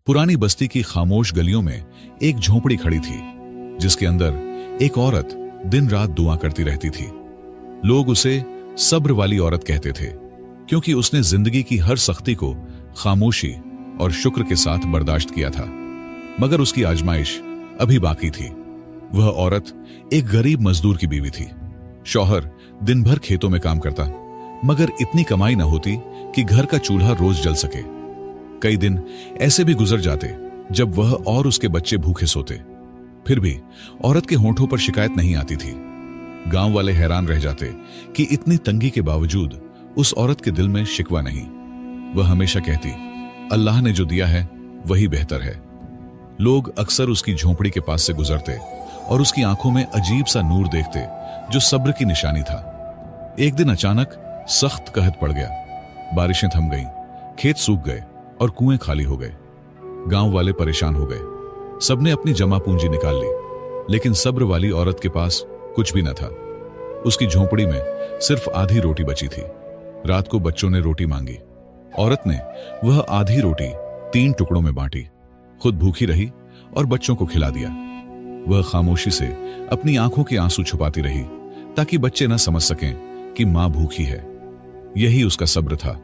पुरानी बस्ती की खामोश गलियों में एक झोपड़ी खड़ी थी, जिसके अंदर एक औरत दिन रात दुआ करती रहती थी। लोग उसे सब्र वाली औरत कहते थे, क्योंकि उसने जिंदगी की हर सख्ती को खामोशी और शुक्र के साथ बर्दाश्त किया था। मगर उसकी आजमाइश अभी बाकी थी। वह औरत एक गरीब मजदूर की बीवी थी। शौहर दिन भर खेतों में काम करता, मगर इतनी कमाई न होती कि घर का चूल्हा रोज जल सके। कई दिन ऐसे भी गुजर जाते जब वह और उसके बच्चे भूखे सोते। फिर भी औरत के होंठों पर शिकायत नहीं आती थी। गांव वाले हैरान रह जाते कि इतनी तंगी के बावजूद उस औरत के दिल में शिकवा नहीं। वह हमेशा कहती, अल्लाह ने जो दिया है वही बेहतर है। लोग अक्सर उसकी झोंपड़ी के पास से गुजरते और उसकी आंखों में अजीब सा नूर देखते, जो सब्र की निशानी था। एक दिन अचानक सख्त कहत पड़ गया। बारिशें थम गईं, खेत सूख गए और कुएं खाली हो गए। गांव वाले परेशान हो गए। सबने अपनी जमा पूंजी निकाल ली, लेकिन सब्र वाली औरत के पास कुछ भी न था। उसकी झोंपड़ी में सिर्फ आधी रोटी बची थी। रात को बच्चों ने रोटी मांगी। औरत ने वह आधी रोटी 3 टुकड़ों में बांटी, खुद भूखी रही और बच्चों को खिला दिया। वह खामोशी से अपनी आंखों के आंसू छुपाती रही, ताकि बच्चे न समझ सकें कि मां भूखी है। यही उसका सब्र था।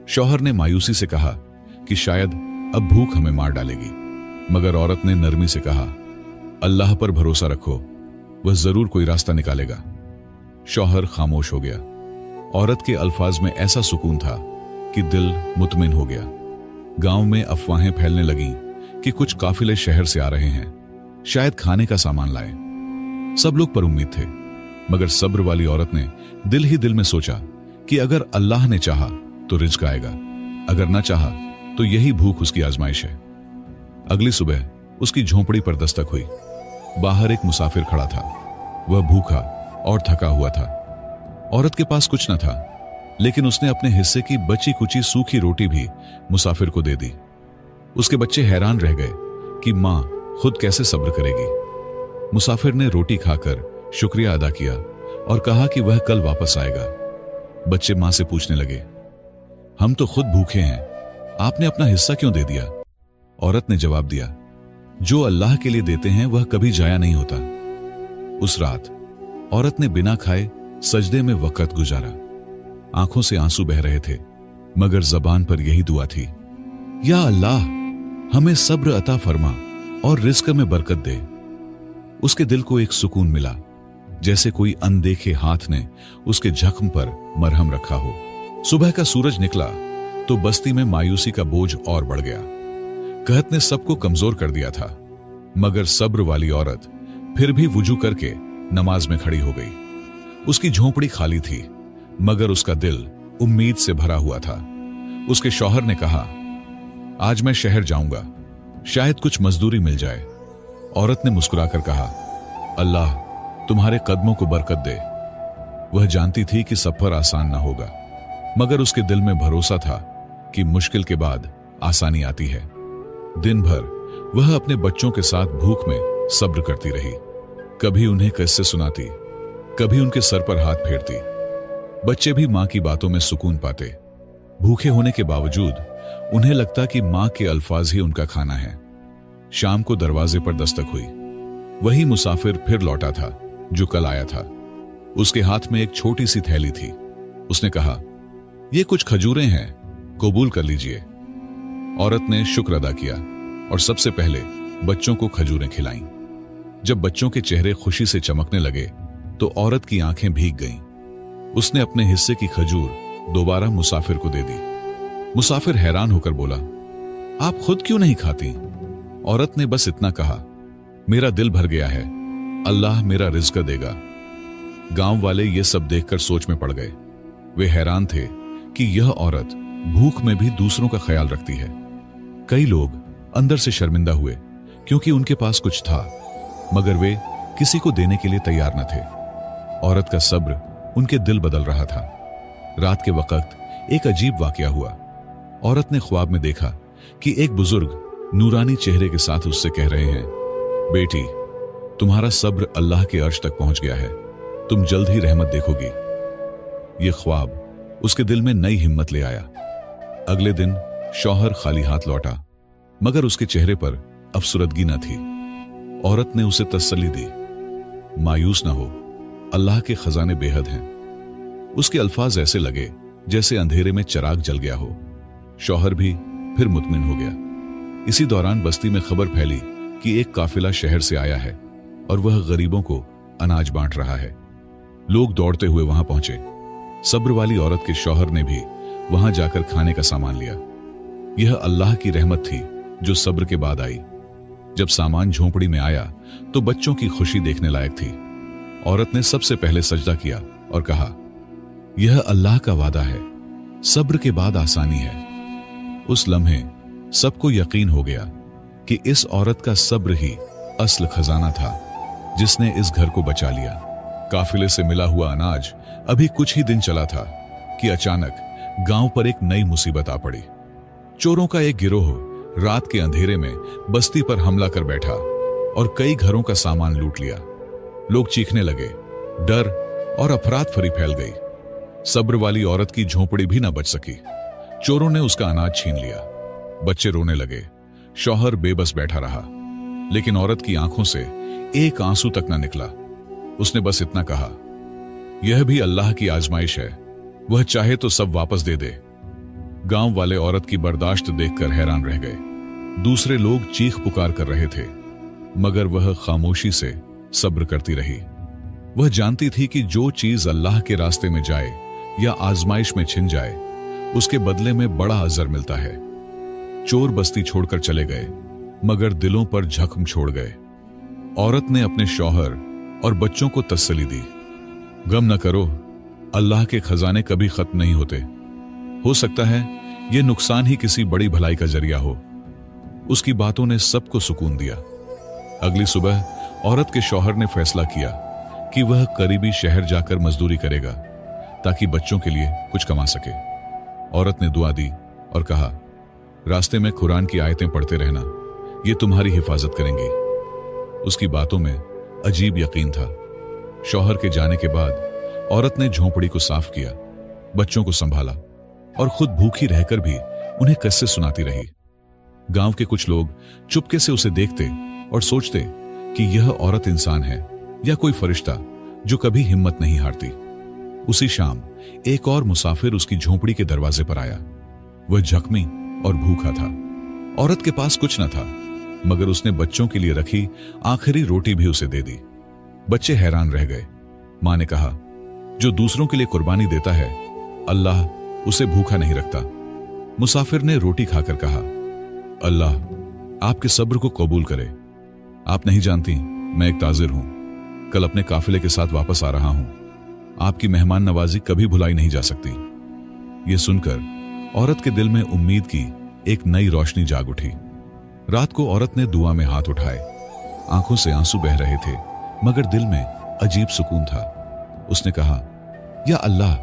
शौहर ने मायूसी से कहा कि शायद अब भूख हमें मार डालेगी, मगर औरत ने नरमी से कहा, अल्लाह पर भरोसा रखो, वह जरूर कोई रास्ता निकालेगा। शौहर खामोश हो गया। औरत के अल्फाज में ऐसा सुकून था कि दिल मुतमिन हो गया। गांव में अफवाहें फैलने लगीं कि कुछ काफिले शहर से आ रहे हैं, शायद खाने का सामान लाए। सब लोग पर उम्मीद थे, मगर सब्र वाली औरत ने दिल ही दिल में सोचा कि अगर अल्लाह ने चाहा तो रिज़्क आएगा, अगर ना चाहा तो यही भूख उसकी आजमाइश है। अगली सुबह उसकी झोंपड़ी पर दस्तक हुई। बाहर एक मुसाफिर खड़ा था। वह भूखा और थका हुआ था। औरत के पास कुछ न था, लेकिन उसने अपने हिस्से की बची कुची सूखी रोटी भी मुसाफिर को दे दी। उसके बच्चे हैरान रह गए कि मां खुद कैसे सब्र करेगी। मुसाफिर ने रोटी खाकर शुक्रिया अदा किया और कहा कि वह कल वापस आएगा। बच्चे मां से पूछने लगे, हम तो खुद भूखे हैं, आपने अपना हिस्सा क्यों दे दिया? औरत ने जवाब दिया, जो अल्लाह के लिए देते हैं वह कभी जाया नहीं होता। उस रात औरत ने बिना खाए सजदे में वक्त गुजारा। आंखों से आंसू बह रहे थे, मगर जबान पर यही दुआ थी, या अल्लाह हमें सब्र अता फरमा और रिज़्क में बरकत दे। उसके दिल को एक सुकून मिला, जैसे कोई अनदेखे हाथ ने उसके जख्म पर मरहम रखा हो। सुबह का सूरज निकला तो बस्ती में मायूसी का बोझ और बढ़ गया। कहत ने सबको कमजोर कर दिया था, मगर सब्र वाली औरत फिर भी वुजू करके नमाज में खड़ी हो गई। उसकी झोंपड़ी खाली थी, मगर उसका दिल उम्मीद से भरा हुआ था। उसके शौहर ने कहा, आज मैं शहर जाऊंगा, शायद कुछ मजदूरी मिल जाए। औरत ने मुस्कुराकर कहा, अल्लाह तुम्हारे कदमों को बरकत दे। वह जानती थी कि सफर आसान ना होगा, मगर उसके दिल में भरोसा था कि मुश्किल के बाद आसानी आती है। दिन भर वह अपने बच्चों के साथ भूख में सब्र करती रही। कभी उन्हें किस्से सुनाती, कभी उनके सर पर हाथ फेरती। बच्चे भी मां की बातों में सुकून पाते। भूखे होने के बावजूद उन्हें लगता कि मां के अल्फाज ही उनका खाना है। शाम को दरवाजे पर दस्तक हुई। वही मुसाफिर फिर लौटा था जो कल आया था। उसके हाथ में एक छोटी सी थैली थी। उसने कहा, ये कुछ खजूरें हैं, कबूल कर लीजिए। औरत ने शुक्र अदा किया और सबसे पहले बच्चों को खजूरें खिलाईं। जब बच्चों के चेहरे खुशी से चमकने लगे तो औरत की आंखें भीग गईं। उसने अपने हिस्से की खजूर दोबारा मुसाफिर को दे दी। मुसाफिर हैरान होकर बोला, आप खुद क्यों नहीं खाती? औरत ने बस इतना कहा, मेरा दिल भर गया है, अल्लाह मेरा रिज़्क देगा। गांव वाले ये सब देखकर सोच में पड़ गए। वे हैरान थे कि यह औरत भूख में भी दूसरों का ख्याल रखती है। कई लोग अंदर से शर्मिंदा हुए, क्योंकि उनके पास कुछ था, मगर वे किसी को देने के लिए तैयार न थे। औरत का सब्र उनके दिल बदल रहा था। रात के वक्त एक अजीब वाकया हुआ। औरत ने ख्वाब में देखा कि एक बुजुर्ग नूरानी चेहरे के साथ उससे कह रहे हैं, बेटी, तुम्हारा सब्र अल्लाह के अर्श तक पहुंच गया है, तुम जल्द ही रहमत देखोगी। यह ख्वाब उसके दिल में नई हिम्मत ले आया। अगले दिन शौहर खाली हाथ लौटा। मगर उसके चेहरे पर अफसरदगी न थी। औरत ने उसे तसल्ली दी, मायूस ना हो, अल्लाह के खजाने बेहद हैं। उसके अल्फाज ऐसे लगे जैसे अंधेरे में चिराग जल गया हो। शौहर भी फिर मुतमिन हो गया। इसी दौरान बस्ती में खबर फैली कि एक काफिला शहर से आया है और वह गरीबों को अनाज बांट रहा है। लोग दौड़ते हुए वहां पहुंचे। सब्र वाली औरत के शौहर ने भी वहां जाकर खाने का सामान लिया। यह अल्लाह की रहमत थी जो सब्र के बाद आई। जब सामान झोंपड़ी में आया तो बच्चों की खुशी देखने लायक थी। औरत ने सबसे पहले सजदा किया और कहा, यह अल्लाह का वादा है, सब्र के बाद आसानी है। उस लम्हे सबको यकीन हो गया कि इस औरत का सब्र ही असल खजाना था जिसने इस घर को बचा लिया। काफिले से मिला हुआ अनाज अभी कुछ ही दिन चला था कि अचानक गांव पर एक नई मुसीबत आ पड़ी। चोरों का एक गिरोह रात के अंधेरे में बस्ती पर हमला कर बैठा और कई घरों का सामान लूट लिया। लोग चीखने लगे, डर और अफरात फरी फैल गई। सब्र वाली औरत की झोंपड़ी भी न बच सकी। चोरों ने उसका अनाज छीन लिया। बच्चे रोने लगे। शौहर बेबस बैठा रहा, लेकिन औरत की आंखों से एक आंसू तक न निकला। उसने बस इतना कहा, यह भी अल्लाह की आजमाइश है, वह चाहे तो सब वापस दे दे। गांव वाले औरत की बर्दाश्त देखकर हैरान रह गए। दूसरे लोग चीख पुकार कर रहे थे, मगर वह खामोशी से सब्र करती रही। वह जानती थी कि जो चीज अल्लाह के रास्ते में जाए या आजमाइश में छिन जाए, उसके बदले में बड़ा अजर मिलता है। चोर बस्ती छोड़कर चले गए, मगर दिलों पर जख्म छोड़ गए। औरत ने अपने शौहर और बच्चों को तसल्ली दी, गम न करो, अल्लाह के खजाने कभी खत्म नहीं होते। हो सकता है यह नुकसान ही किसी बड़ी भलाई का जरिया हो। उसकी बातों ने सबको सुकून दिया। अगली सुबह औरत के शौहर ने फैसला किया कि वह करीबी शहर जाकर मजदूरी करेगा ताकि बच्चों के लिए कुछ कमा सके। औरत ने दुआ दी और कहा, रास्ते में कुरान की आयतें पढ़ते रहना, ये तुम्हारी हिफाजत करेंगी। उसकी बातों में अजीब यकीन था। शौहर के जाने के बाद औरत ने झोंपड़ी को साफ किया, बच्चों को संभाला और खुद भूखी रहकर भी उन्हें किस्से सुनाती रही। गांव के कुछ लोग चुपके से उसे देखते और सोचते कि यह औरत इंसान है या कोई फरिश्ता जो कभी हिम्मत नहीं हारती। उसी शाम एक और मुसाफिर उसकी झोंपड़ी के दरवाजे पर आया। वह जख्मी और भूखा था। औरत के पास कुछ न था, मगर उसने बच्चों के लिए रखी आखिरी रोटी भी उसे दे दी। बच्चे हैरान रह गए। मां ने कहा, जो दूसरों के लिए कुर्बानी देता है, अल्लाह उसे भूखा नहीं रखता। मुसाफिर ने रोटी खाकर कहा, अल्लाह आपके सब्र को कबूल करे। आप नहीं जानती, मैं एक ताजिर हूं, कल अपने काफिले के साथ वापस आ रहा हूं। आपकी मेहमान नवाजी कभी भुलाई नहीं जा सकती। यह सुनकर औरत के दिल में उम्मीद की एक नई रोशनी जाग उठी। रात को औरत ने दुआ में हाथ उठाए। आंखों से आंसू बह रहे थे, मगर दिल में अजीब सुकून था। उसने कहा, या अल्लाह,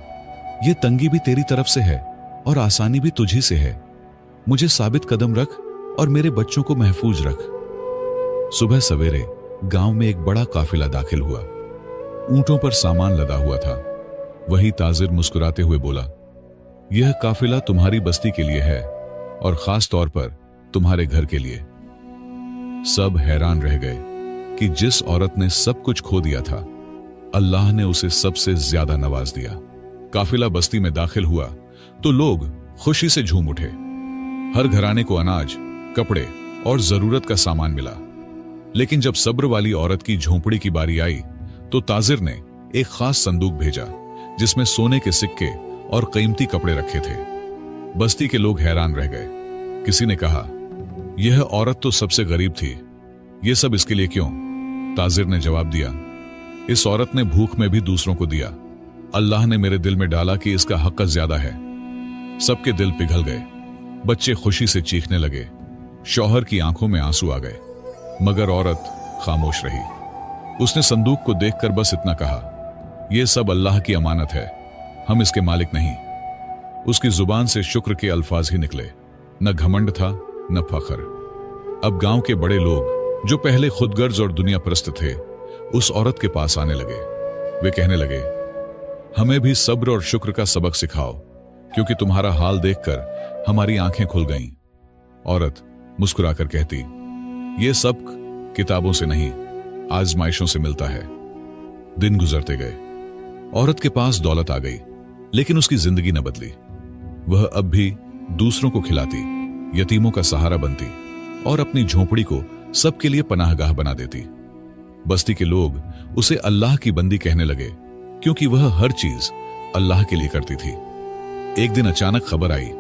यह तंगी भी तेरी तरफ से है और आसानी भी तुझी से है। मुझे साबित कदम रख और मेरे बच्चों को महफूज रख। सुबह सवेरे गांव में एक बड़ा काफिला दाखिल हुआ। ऊंटों पर सामान लदा हुआ था। वही ताजिर मुस्कुराते हुए बोला, यह काफिला तुम्हारी बस्ती के लिए है और खास तौर पर तुम्हारे घर के लिए। सब हैरान रह गए कि जिस औरत ने सब कुछ खो दिया था, अल्लाह ने उसे सबसे ज्यादा नवाज दिया। काफिला बस्ती में दाखिल हुआ तो लोग खुशी से झूम उठे। हर घराने को अनाज, कपड़े और जरूरत का सामान मिला। लेकिन जब सब्र वाली औरत की झोंपड़ी की बारी आई तो ताजिर ने एक खास संदूक भेजा जिसमें सोने के सिक्के और कीमती कपड़े रखे थे। बस्ती के लोग हैरान रह गए। किसी ने कहा, यह औरत तो सबसे गरीब थी, यह सब इसके लिए क्यों? ताजिर ने जवाब दिया, इस औरत ने भूख में भी दूसरों को दिया। अल्लाह ने मेरे दिल में डाला कि इसका हक ज्यादा है। सबके दिल पिघल गए। बच्चे खुशी से चीखने लगे। शौहर की आंखों में आंसू आ गए, मगर औरत खामोश रही। उसने संदूक को देखकर बस इतना कहा, यह सब अल्लाह की अमानत है, हम इसके मालिक नहीं। उसकी जुबान से शुक्र के अल्फाज ही निकले। न घमंड था न फख्र। अब गांव के बड़े लोग जो पहले खुदगर्ज और दुनिया परस्त थे, उस औरत के पास आने लगे। वे कहने लगे, हमें भी सब्र और शुक्र का सबक सिखाओ, क्योंकि तुम्हारा हाल देखकर हमारी आंखें खुल गईं। औरत मुस्कुराकर कहती, ये सब किताबों से नहीं, आजमाइशों से मिलता है। दिन गुजरते गए। औरत के पास दौलत आ गई, लेकिन उसकी जिंदगी न बदली। वह अब भी दूसरों को खिलाती, यतीमों का सहारा बनती और अपनी झोपड़ी को सबके लिए पनाहगाह बना देती। बस्ती के लोग उसे अल्लाह की बंदी कहने लगे, क्योंकि वह हर चीज अल्लाह के लिए करती थी। एक दिन अचानक खबर आई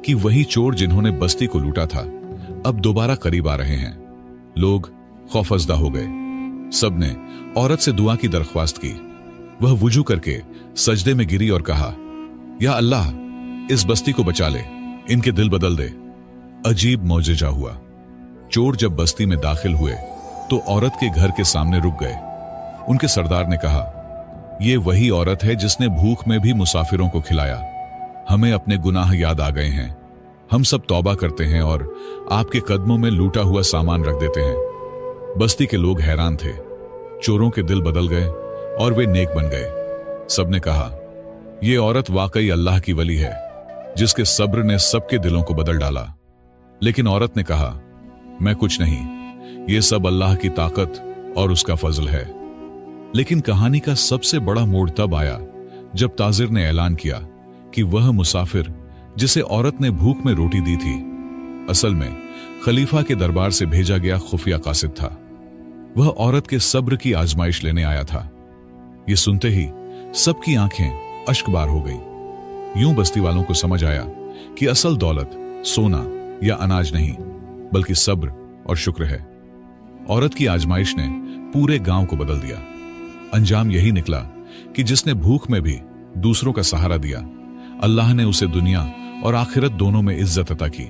कि वही चोर जिन्होंने बस्ती को लूटा था अब दोबारा करीब आ रहे हैं। लोग खौफजदा हो गए। सबने औरत से दुआ की दरख्वास्त की। वह वुजू करके सजदे में गिरी और कहा, या अल्लाह, इस बस्ती को बचा ले, इनके दिल बदल दे। अजीब मौजज़ा हुआ। चोर जब बस्ती में दाखिल हुए तो औरत के घर के सामने रुक गए। उनके सरदार ने कहा, यह वही औरत है जिसने भूख में भी मुसाफिरों को खिलाया। हमें अपने गुनाह याद आ गए हैं। हम सब तौबा करते हैं और आपके कदमों में लूटा हुआ सामान रख देते हैं। बस्ती के लोग हैरान थे। चोरों के दिल बदल गए और वे नेक बन गए। सबने कहा, यह औरत वाकई अल्लाह की वली है, जिसके सब्र ने सबके दिलों को बदल डाला। लेकिन औरत ने कहा, मैं कुछ नहीं, यह सब अल्लाह की ताकत और उसका फजल है। लेकिन कहानी का सबसे बड़ा मोड़ तब आया जब ताजिर ने ऐलान किया कि वह मुसाफिर जिसे औरत ने भूख में रोटी दी थी, असल में खलीफा के दरबार से भेजा गया खुफिया कासिद था। वह औरत के सब्र की आजमाइश लेने आया था। यह सुनते ही सबकी आंखें अश्कबार हो गई। यूं बस्ती वालों को समझ आया कि असल दौलत सोना या अनाज नहीं, बल्कि सब्र और शुक्र है। औरत की आजमाइश ने पूरे गांव को बदल दिया। अंजाम यही निकला कि जिसने भूख में भी दूसरों का सहारा दिया, अल्लाह ने उसे दुनिया और आखिरत दोनों में इज्जत अता की।